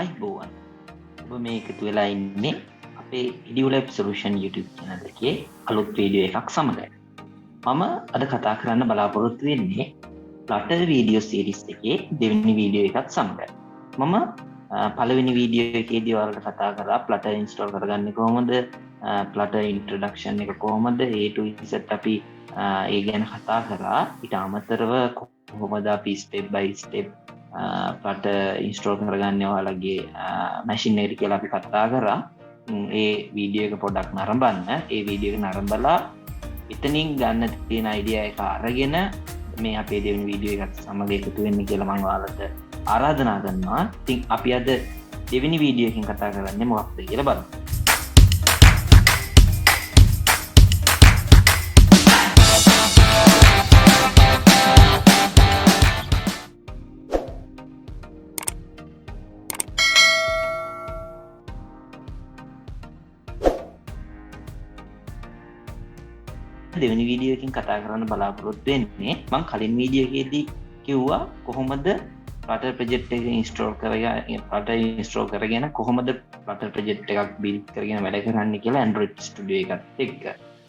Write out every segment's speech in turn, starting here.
ආයිබෝවන් ඔබ මේ එකතු වෙලා ඉන්නේ අපේ EduLIFE Solutions YouTube channel එකේ අලුත් වීඩියෝ එකක් සමග. මම අද කතා කරන්න බලාපොරොත්තු වෙන්නේ Flutter වීඩියෝ සීරීස් එකේ දෙවෙනි වීඩියෝ එකත් සමග. මම පළවෙනි වීඩියෝ එකේදී ඔයාලට කතා කරා Flutter install කරගන්නේ කොහොමද, Flutter introduction එක කොහොමද, A to Z අපි ඒ ගැන කතා කරා. ඊට අමතරව කොහොමද අපි step by step Flutter install කරගන්නේ ඔයාලගේ machine එකට කියලා අපි කතා කරා. ඒ වීඩියෝ එක පොඩ්ඩක් නරඹන්න. ඒ වීඩියෝ එක නරඹලා එතනින් ගන්න තියෙන අයිඩියා එක අරගෙන මේ අපේ දෙවෙනි වීඩියෝ එකත් සමග එකතු වෙන්න කියලා මම ඔයාලට ආරාධනා කරනවා. ඉතින් අපි අද දෙවෙනි වීඩියෝ එකකින් කතා කරන්නේ මොකක්ද කියලා බලමු. දෙවෙනි වීඩියෝ එකකින් කතා කරන්න බලාපොරොත්තු වෙන්නේ මම කලින් වීඩියෝ එකේදී කිව්වා කොහොමද Flutter project එක install කරගෙන කොහොමද Flutter project එකක් build කරගෙන වැඩ කරන්න කියලා Android Studio එකත් එක්ක.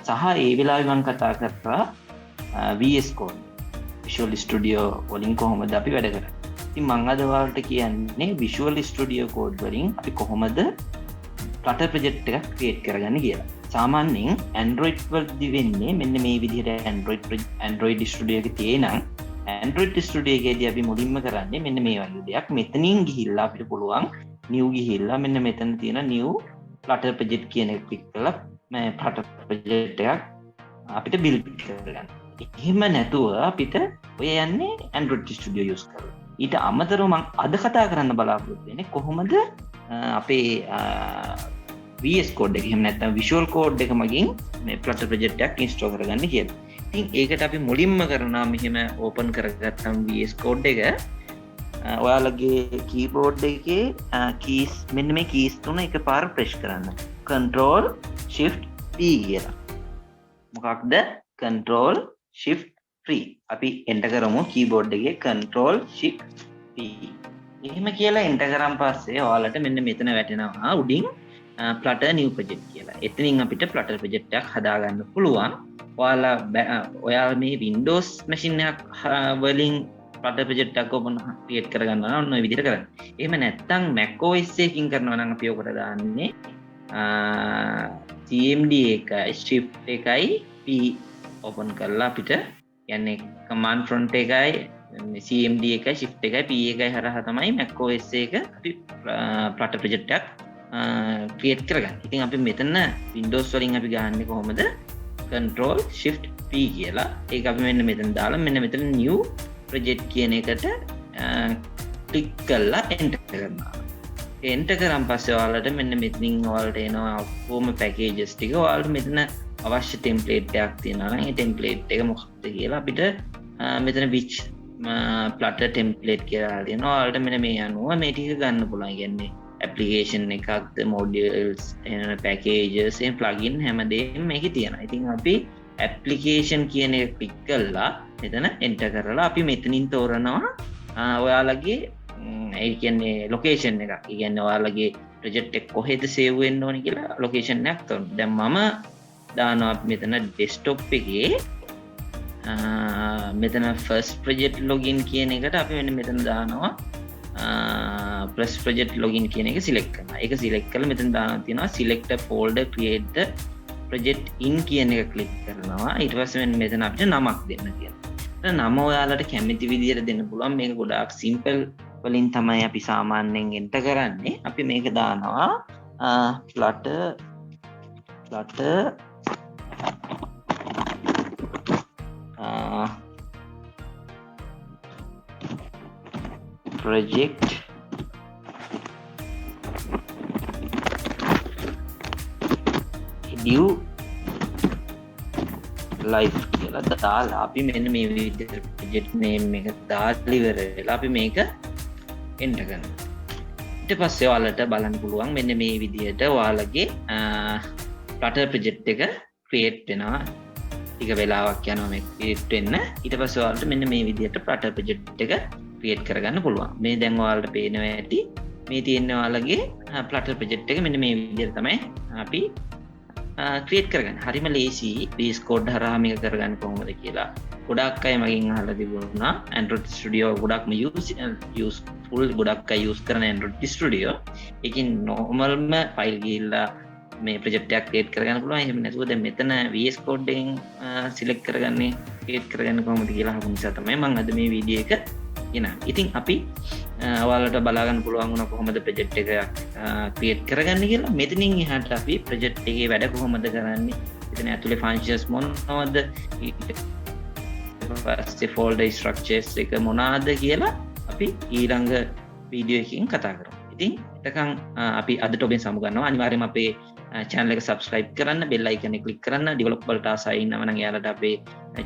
සහ ඒ වෙලාවේ මම කතා කරා VS Code Visual Studio වලින් කොහොමද අපි වැඩ කරන්නේ. ඉතින් මම අද ඔයාලට කියන්නේ Visual Studio Code වලින් අපි කොහොමද Flutter project එකක් create කරගන්නේ කියලා. සාමාන්‍යයෙන් Android වලදී වෙන්නේ මෙන්න මේ විදිහට Android Studio එකේ තියෙන Android Studio එකේදී අපි මුලින්ම කරන්නේ මෙන්න මේ වගේ දෙයක්. මෙතනින් ගිහිල්ලා අපිට පුළුවන් new ගිහිල්ලා මෙන්න මෙතන තියෙන new Flutter project කියන එක ක්ලික් කරලා මේ Flutter project එකක් අපිට build කරගන්න. එහෙම නැතුව අපිට ඔය යන්නේ Android Studio use කරලා. ඊට අමතරව මම අද කතා කරන්න බලාපොරොත්තු වෙන්නේ කොහොමද අපේ VS Code එක එහෙම නැත්නම් Visual Code එක මගින් මේ Flutter project එකක් install කරගන්න කියලා. ඉතින් ඒකට අපි මුලින්ම කරනවා මෙහෙම open කරගත්තම VS Code එක ඔයාලගේ keyboard එකේ keys මෙන්න මේ keys තුන එකපාර press කරන්න. Control Shift P කියලා. මොකක්ද? Control Shift P. අපි enter කරමු keyboard එකේ Control Shift P. එහෙම කියලා enter කරාන් පස්සේ ඔයාලට මෙන්න මෙතන වැටෙනවා උඩින් Flutter new project කියලා. එතනින් අපිට Flutter project එකක් හදාගන්න පුළුවන්. ඔයාලා මේ Windows machine එකක් වලින් Flutter project එකක් create කරගන්න ඕන ඔය විදිහට කරන්න. එහෙම නැත්නම් Mac OS එකකින් කරනවා නම් අපි ඔකට දාන්නේ CMD එකයි Shift එකයි P open කරලා අපිට කියන්නේ command prompt එකයි CMD එකයි Shift එකයි P එකයි හරහා තමයි Mac OS එක අපි Flutter project එකක් create කරගන්න. ඉතින් අපි මෙතන Windows වලින් අපි ගහන්නේ කොහොමද? Control Shift P කියලා. ඒක අපි මෙන්න මෙතන දාලා මෙන්න මෙතන new project කියන එකට click කරලා enter කරනවා. enter කරාන් පස්සේ ඔයාලට මෙන්න මෙතනින් ඔයාලට එනවා ඔක්කොම packages ටික. ඔයාලට මෙතන අවශ්‍ය template එකක් තියෙනවා නම් ඒ template එක මොකක්ද කියලා අපිට මෙතන which Flutter template කියලා තියෙනවා. ඔයාලට මෙන්න මේ අනුව මේ ටික ගන්න පුළුවන්. කියන්නේ application එකක්ද modules packages plugin හැමදේම මේකේ තියෙනවා. ඉතින් අපි application කියන එක click කරලා මෙතන enter කරලා අපි මෙතනින් තෝරනවා ඔයාලගේ ඒ කියන්නේ location එකක්. ඒ කියන්නේ ඔයාලගේ project එක කොහෙද save වෙන්න ඕනේ කියලා location එකක් තෝරනවා. දැන් මම දානවා මෙතන desktop එකේ මෙතන first project login කියන එකට අපි මෙතන දානවා plus project login කියන එක select කරනවා. ඒක select කරලා මෙතන දානවා තියෙනවා select a folder create the project in කියන එක click කරනවා. ඊට පස්සේ මෙතන අපිට නමක් දෙන්න තියෙනවා. නම ඔයාලට කැමති විදිහට දෙන්න පුළුවන්. මේක ගොඩාක් simple වලින් තමයි අපි සාමාන්‍යයෙන් enter කරන්නේ. අපි මේක දානවා Flutter project EduLIFE කියලා දාලා අපි මෙන්න මේ විදිහට project name එක දාලා ඉවර වෙලා අපි මේක enter කරනවා. ඊට පස්සේ ඔයාලට බලන්න පුළුවන් මෙන්න මේ විදිහට ඔයාලගේ Flutter project එක create වෙනවා. ටික වෙලාවක් යනවා මේක create වෙන්න. ඊට පස්සේ ඔයාලට මෙන්න මේ විදිහට Flutter project එක create කරගන්න පුළුවන්. මේ දැන් ඔයාලට පේනවා ඇති මේ තියෙන ඔයාලගේ Flutter project එක මෙන්න මේ විදිහට තමයි අපි ක්‍රියේට් කරගන්න. හරිම ලේසි VS Code හරහා මේක කරගන්න කොහොමද කියලා. ගොඩක් අය මගෙන් අහලා තිබුණා Android Studio ගොඩක්ම useful ගොඩක් අය use කරන Android Studio. ඒකෙන් normalම file ගිහිල්ලා මේ ප්‍රොජෙක්ට් එකක් ක්‍රියේට් කරගන්න පුළුවන්. එහෙම නැතුව දැන් මෙතන VS Code එකෙන් සිලෙක්ට් කරගන්නේ ක්‍රියේට් කරගන්න කොහොමද කියලා අහපු නිසා තමයි මම අද මේ වීඩියෝ එක ගෙනාවේ. ඉතින් අපි ඔයාලට බලා ගන්න පුළුවන් වුණා කොහොමද ප්‍රොජෙක්ට් එක ක්‍රියේට් කරගන්නේ කියලා. මෙතනින් එහාට අපි ප්‍රොජෙක්ට් එකේ වැඩ කොහොමද කරන්නේ? එතන ඇතුලේ functions මොනවද? ඊට folder structures එක මොනවාද කියලා අපි ඊළඟ වීඩියෝ එකකින් කතා කරමු. ඉතින් එතකන් අපි අදට ඔබෙන් සමුගන්නවා. අනිවාර්යයෙන්ම අපේ channel එක subscribe කරන්න, bell icon එක click කරන්න, develop වලට ආසයි ඉන්නව නම් එයාලට අපේ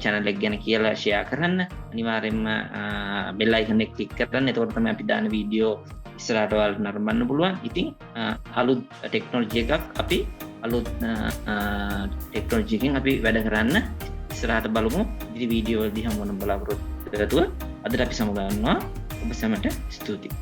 channel එක ගැන කියලා share කරන්න. අනිවාර්යයෙන්ම bell icon එක click කරන්න. එතකොට තමයි අපි දාන වීඩියෝ ඉස්සරහට ඔයාලට නරඹන්න පුළුවන්. ඉතින් අලුත් ටෙක්නොලොජි එකක් අපි අලුත් ටෙක්නොලොජි එකකින් අපි වැඩ කරන්න ඉස්සරහට බලමු. ඉතින් වීඩියෝ වලදී හමු වෙන බලාපොරොත්තු වෙතුව අදට අපි සමුගන්නවා. ඔබ සැමට ස්තුතියි.